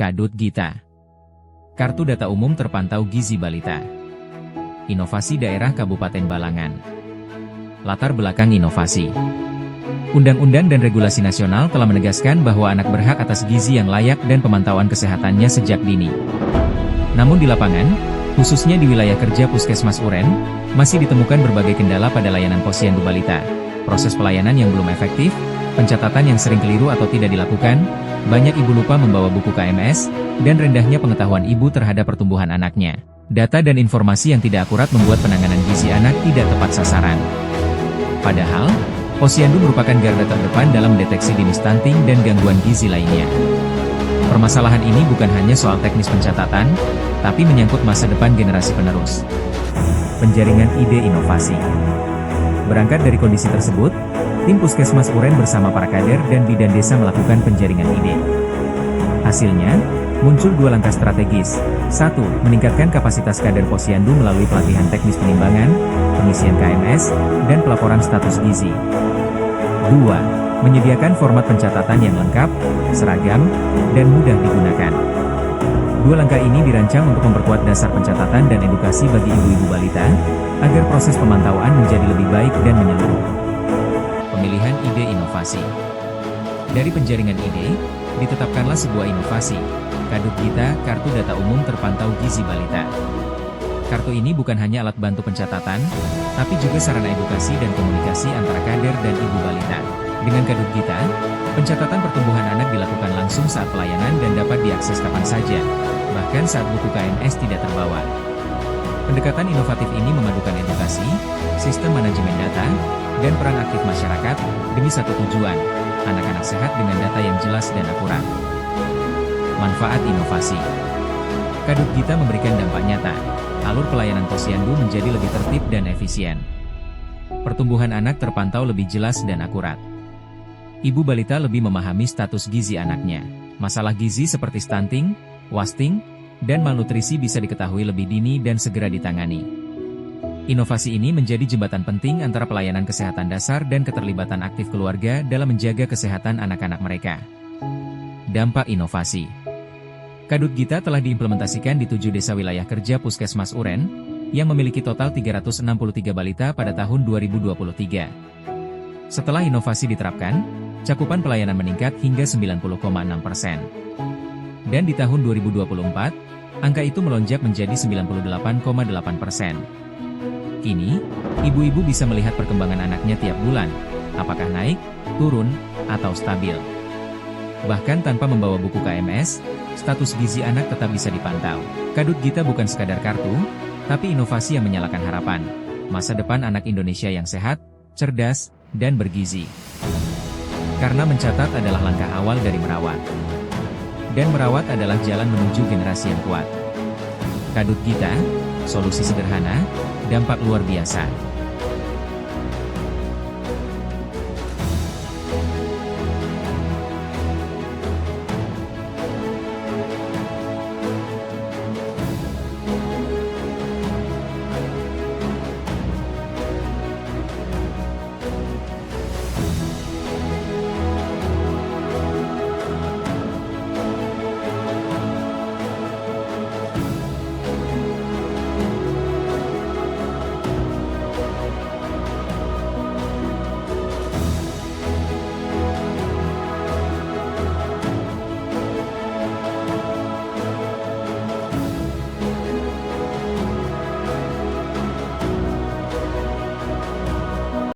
Kadut Gita. Kartu Data Umum Terpantau Gizi Balita. Inovasi Daerah Kabupaten Balangan. Latar belakang inovasi. Undang-undang dan regulasi nasional telah menegaskan bahwa anak berhak atas gizi yang layak dan pemantauan kesehatannya sejak dini. Namun di lapangan, khususnya di wilayah kerja Puskesmas Uren, masih ditemukan berbagai kendala pada layanan Posyandu Balita. Proses pelayanan yang belum efektif, pencatatan yang sering keliru atau tidak dilakukan, banyak ibu lupa membawa buku KMS, dan rendahnya pengetahuan ibu terhadap pertumbuhan anaknya. Data dan informasi yang tidak akurat membuat penanganan gizi anak tidak tepat sasaran. Padahal, Posyandu merupakan garda terdepan dalam mendeteksi dini stunting dan gangguan gizi lainnya. Permasalahan ini bukan hanya soal teknis pencatatan, tapi menyangkut masa depan generasi penerus. Penjaringan ide inovasi. Berangkat dari kondisi tersebut, tim Puskesmas Uren bersama para kader dan bidan desa melakukan penjaringan ide. Hasilnya, muncul 2 langkah strategis. 1. Meningkatkan kapasitas kader Posyandu melalui pelatihan teknis penimbangan, pengisian KMS, dan pelaporan status gizi. 2. Menyediakan format pencatatan yang lengkap, seragam, dan mudah digunakan. 2 langkah ini dirancang untuk memperkuat dasar pencatatan dan edukasi bagi ibu-ibu balita, agar proses pemantauan menjadi lebih baik dan menyeluruh. Pemilihan ide inovasi. Dari penjaringan ide, ditetapkanlah sebuah inovasi, Kadut Gita, Kartu Data Umum Terpantau Gizi Balita. Kartu ini bukan hanya alat bantu pencatatan, tapi juga sarana edukasi dan komunikasi antara kader dan ibu balita. Dengan Kadut Gita, pencatatan pertumbuhan anak dilakukan langsung saat pelayanan dan dapat diakses kapan saja, bahkan saat buku KMS tidak terbawa. Pendekatan inovatif ini memadukan edukasi, sistem manajemen data, dan peran aktif masyarakat, demi satu tujuan, anak-anak sehat dengan data yang jelas dan akurat. Manfaat inovasi. Kadut Gita memberikan dampak nyata. Alur pelayanan Posyandu menjadi lebih tertib dan efisien. Pertumbuhan anak terpantau lebih jelas dan akurat. Ibu balita lebih memahami status gizi anaknya. Masalah gizi seperti stunting, wasting, dan malnutrisi bisa diketahui lebih dini dan segera ditangani. Inovasi ini menjadi jembatan penting antara pelayanan kesehatan dasar dan keterlibatan aktif keluarga dalam menjaga kesehatan anak-anak mereka. Dampak inovasi. Kadut Gita telah diimplementasikan di 7 desa wilayah kerja Puskesmas Uren, yang memiliki total 363 balita pada tahun 2023. Setelah inovasi diterapkan, cakupan pelayanan meningkat hingga 90,6%. Dan di tahun 2024, angka itu melonjak menjadi 98,8%. Kini, ibu-ibu bisa melihat perkembangan anaknya tiap bulan, apakah naik, turun, atau stabil. Bahkan tanpa membawa buku KMS, status gizi anak tetap bisa dipantau. Kadut Gita bukan sekadar kartu, tapi inovasi yang menyalakan harapan. Masa depan anak Indonesia yang sehat, cerdas, dan bergizi. Karena mencatat adalah langkah awal dari merawat. Dan merawat adalah jalan menuju generasi yang kuat. Kadut Gita, solusi sederhana, dampak luar biasa.